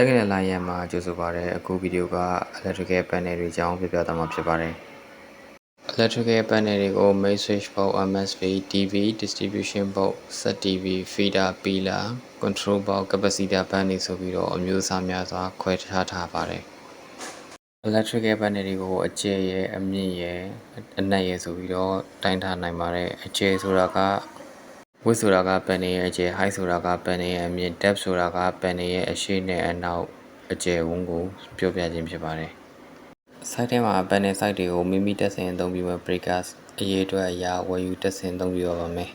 Technic လိုင်းရမှာကြိုဆိုပါရစေ။အခုဗီဒီယိုက electrical panel တွေအကြောင်းပြပြသွားမှာဖြစ်ပါတယ်။ electrical panel တွေကို main switch box, MSB, TV, distribution box, set TV, feeder, pillar, control box, capacitor band တွေဆိုပြီးတော့အမျိုးအစားများစွာခွဲခြားထားပါတယ်။ electrical panel တွေကိုအကျယ်ရယ်အမြင့်ရယ်အနက်ရယ်ဆိုပြီးတော့တိုင်းထားနိုင်ပါတယ်။အကျယ်ဆိုတာကwidth ဆိုတာက panel ရဲ့အကျယ် height ဆိုတာက panel ရဲ့အမြင့် depth ဆိုတာက panel ရဲ့အရှေ့နဲ့အနောက်အကျယ်ဝန်းကိုပြောပြခြင်းဖြစ်ပါတယ်။ site ထဲမှာ panel site တွေကိုမိမိတက်ဆင်အသုံးပြုမဲ့ breakers အရေးအတွက်အရာဝယ်ယူတက်ဆင်အသုံးပြုရပါမယ်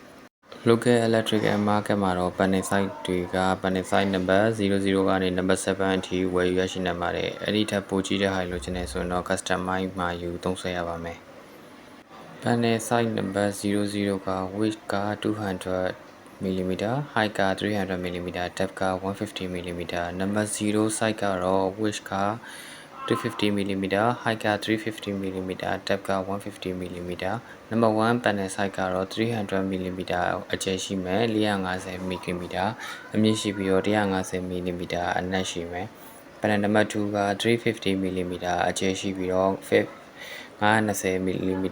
။ local electrical market မှာတော့ panel site တွေက panel site number 00ကနေ number 7အထိဝယ်ယူရရှိနိုင်ပါတယ်။အဲ့ဒီထက်ပိုကြီးတဲ့ဟာလိုချင်တယ်ဆိုရင်တော့ customize မှာယူသုံးစွဲရပါမယ်။ panel site number 00က width က200 mm, height က300 mm, depth က150 mm. number 0 site ကတော့ width က250 mm, height က350 mm, depth က150 mm. number 1 panel site ကတော့300 mm အကျယ်ရှိမယ်450 mm အမြင့်ရှိပြီးတော့150 mm အနက်ရှိမယ်။ panel number 2က350 mm အကျယ်ရှိပြီးတော့520 mm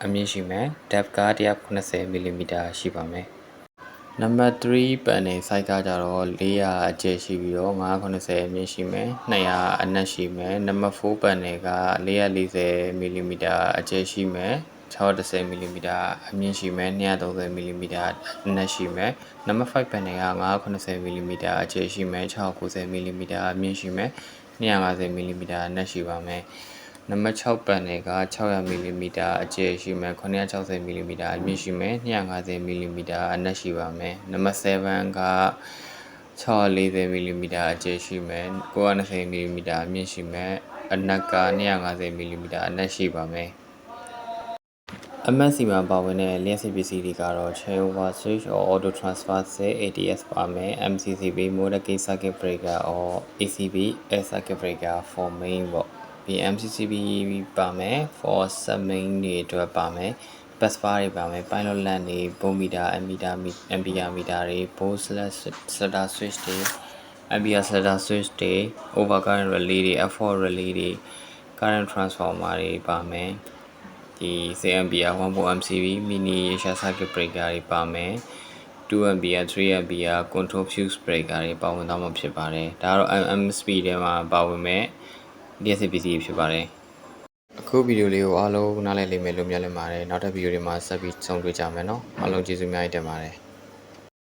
အမြင့်ရှိမယ်။ depth က190 mm ရှိပါမယ်။ number 3 panel site ကကြတော့400အကျယ်ရှိပြီးတော့590အမြင့်ရှိမယ်။200အနက်ရှိမယ်။ number 4 panel က440 mm အကျယ်ရှိမယ်။610 mm အမြင့်ရှိမယ်။230 mm အနက်ရှိမယ်။ number 5 panel က590 mm အကျယ်ရှိမယ်။690 mm အမြင့်ရှိမယ်။250 mm အနက်ရှိပါမယ်။ number 6 panel က600 mm အကျယ်ရှိမယ်960 mm အမြင့်ရှိမယ်250 mm အနက်ရှိပါမယ်။ number 7က640 mm အကျယ်ရှိမယ်920 mm အမြင့်ရှိမယ်အနက်က250 mm အနက်ရှိပါမယ်။ MSB မှာပါဝင်တဲ့လျှပ်စစ်ပစ္စည်းတွေကတော့ changeover switch or auto transfer set ATS ပါမယ်။ MCCB motor key circuit breaker or ACB air circuit breaker for main ပေါ့ပြီး MCCB ပါမယ် for sub main တွေအတွက်ပါမယ်။ bus bar တွေပါမယ် pilot lamp တွေ voltmeter ammeter ampere meter တွေ volt slider switch တွေ ampere slider switch တွေ overcurrent relay တွေ F4 relay တွေ current transformer တွေပါမယ်ဒီ 6 ampere 1 volt MCB mini short circuit breaker တွေပါမယ်2 ampere 3 ampere control fuse breaker တွေပါဝင်သွားမှာဖြစ်ပါတယ်ဒါကတော့ MSB ထဲမှာပါဝင်မဲ့လျှပ်စစ်ပစ္စည်းတွေဖြစ်ပါတယ်အခုဗီဒီယိုလေးကိုအားလုံးနားလည်လိမ့်မယ်လို့မျှော်လင့်ပါတယ်နောက်ထပ်ဗီဒီယိုတွေမှာဆက်ပြီးဆုံတွေ့ကြမယ်နော်အားလုံးကျေးဇူးအများကြီးတင်ပါတယ်